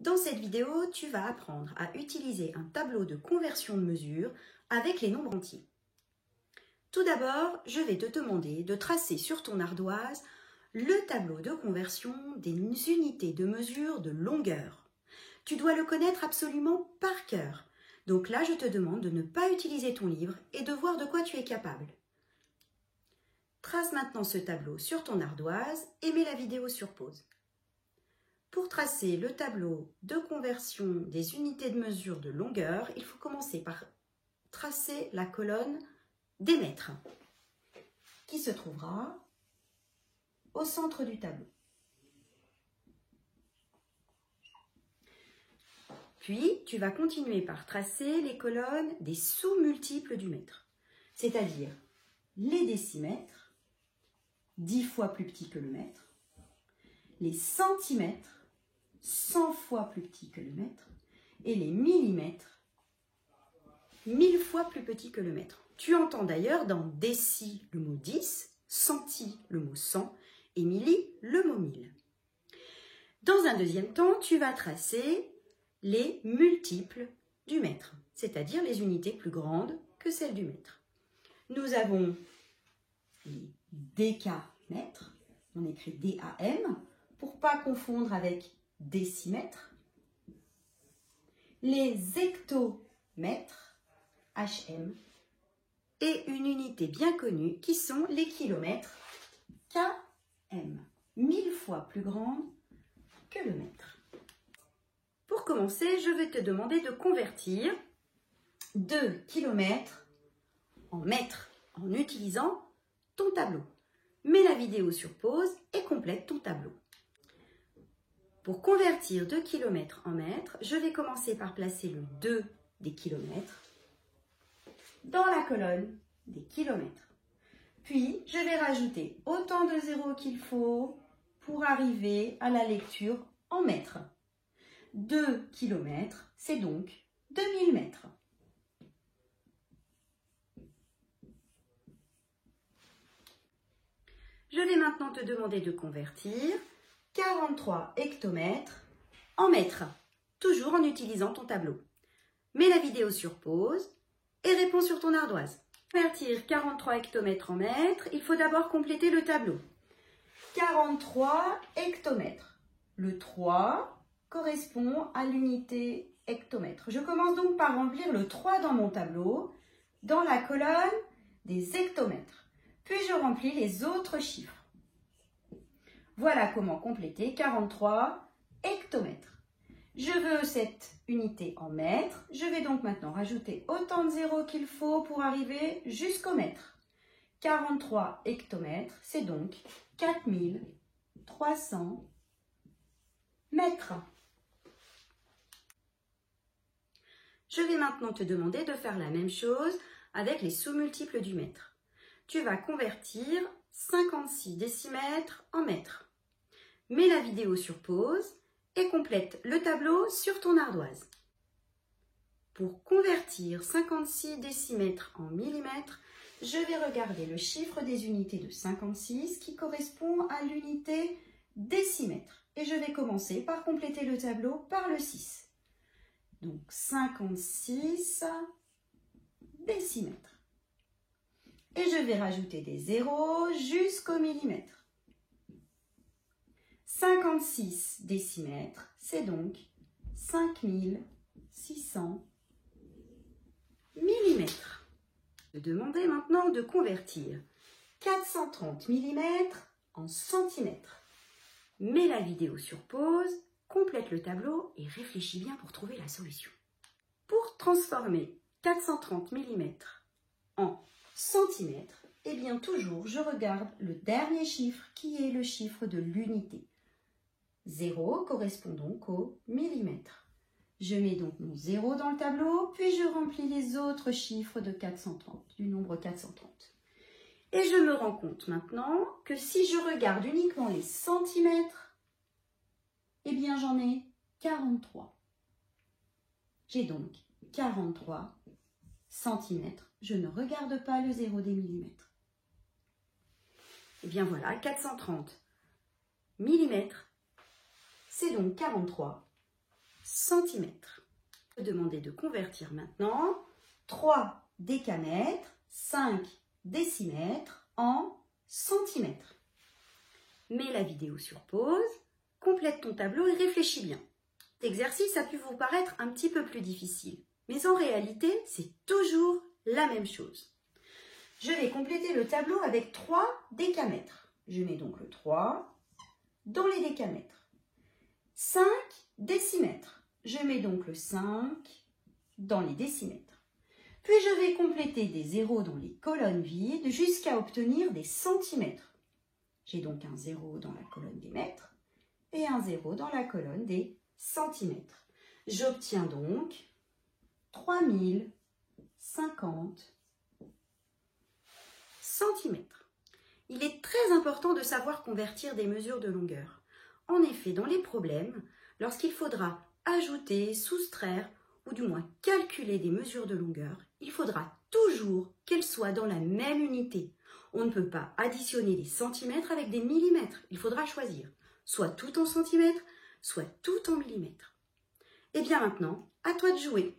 Dans cette vidéo, tu vas apprendre à utiliser un tableau de conversion de mesure avec les nombres entiers. Tout d'abord, je vais te demander de tracer sur ton ardoise le tableau de conversion des unités de mesure de longueur. Tu dois le connaître absolument par cœur. Donc là, je te demande de ne pas utiliser ton livre et de voir de quoi tu es capable. Trace maintenant ce tableau sur ton ardoise et mets la vidéo sur pause. Pour tracer le tableau de conversion des unités de mesure de longueur, il faut commencer par tracer la colonne des mètres, qui se trouvera au centre du tableau. Puis, tu vas continuer par tracer les colonnes des sous-multiples du mètre, c'est-à-dire les décimètres, 10 fois plus petit que le mètre, les centimètres, 100 fois plus petit que le mètre, et les millimètres, 1000 fois plus petit que le mètre. Tu entends d'ailleurs dans déci le mot 10, centi le mot 100 et milli le mot 1000. Dans un deuxième temps, tu vas tracer les multiples du mètre, c'est-à-dire les unités plus grandes que celles du mètre. Nous avons les décamètres, on écrit DAM, pour ne pas confondre avec décimètres, les hectomètres, HM, et une unité bien connue qui sont les kilomètres, KM, 1000 fois plus grande que le mètre. Pour commencer, je vais te demander de convertir 2 km en mètres en utilisant ton tableau. Mets la vidéo sur pause et complète ton tableau. Pour convertir 2 km en mètres, je vais commencer par placer le 2 des kilomètres dans la colonne des kilomètres. Puis, je vais rajouter autant de zéros qu'il faut pour arriver à la lecture en mètres. 2 km, c'est donc 2000 mètres. Je vais maintenant te demander de convertir 43 hectomètres en mètres, toujours en utilisant ton tableau. Mets la vidéo sur pause et réponds sur ton ardoise. Pour convertir 43 hectomètres en mètres, il faut d'abord compléter le tableau. 43 hectomètres. Le 3 correspond à l'unité hectomètre. Je commence donc par remplir le 3 dans mon tableau, dans la colonne des hectomètres. Puis je remplis les autres chiffres. Voilà comment compléter 43 hectomètres. Je veux cette unité en mètres. Je vais donc maintenant rajouter autant de zéros qu'il faut pour arriver jusqu'au mètre. 43 hectomètres, c'est donc 4300 mètres. Je vais maintenant te demander de faire la même chose avec les sous-multiples du mètre. Tu vas convertir 56 décimètres en mètres. Mets la vidéo sur pause et complète le tableau sur ton ardoise. Pour convertir 56 décimètres en millimètres, je vais regarder le chiffre des unités de 56 qui correspond à l'unité décimètre. Et je vais commencer par compléter le tableau par le 6. Donc 56 décimètres. Et je vais rajouter des zéros jusqu'au millimètre. 56 décimètres, c'est donc 5600 millimètres. Je vais demander maintenant de convertir 430 millimètres en centimètres. Mets la vidéo sur pause, complète le tableau et réfléchis bien pour trouver la solution. Pour transformer 430 millimètres en centimètres, eh bien toujours je regarde le dernier chiffre qui est le chiffre de l'unité. 0 correspond donc au millimètre. Je mets donc mon 0 dans le tableau, puis je remplis les autres chiffres de 430, du nombre 430. Et je me rends compte maintenant que si je regarde uniquement les centimètres, eh bien j'en ai 43. J'ai donc 43 centimètres. Je ne regarde pas le 0 des millimètres. Et bien voilà, 430 millimètres, c'est donc 43 centimètres. Je vais demander de convertir maintenant 3 décamètres, 5 décimètres en centimètres. Mets la vidéo sur pause, complète ton tableau et réfléchis bien. Cet exercice a pu vous paraître un petit peu plus difficile, mais en réalité, c'est toujours la même chose. Je vais compléter le tableau avec 3 décamètres. Je mets donc le 3 dans les décamètres. 5 décimètres. Je mets donc le 5 dans les décimètres. Puis je vais compléter des zéros dans les colonnes vides jusqu'à obtenir des centimètres. J'ai donc un 0 dans la colonne des mètres et un 0 dans la colonne des centimètres. J'obtiens donc 3050 centimètres. Il est très important de savoir convertir des mesures de longueur. En effet, dans les problèmes, lorsqu'il faudra ajouter, soustraire ou du moins calculer des mesures de longueur, il faudra toujours qu'elles soient dans la même unité. On ne peut pas additionner des centimètres avec des millimètres. Il faudra choisir, soit tout en centimètres, soit tout en millimètres. Et bien maintenant, à toi de jouer.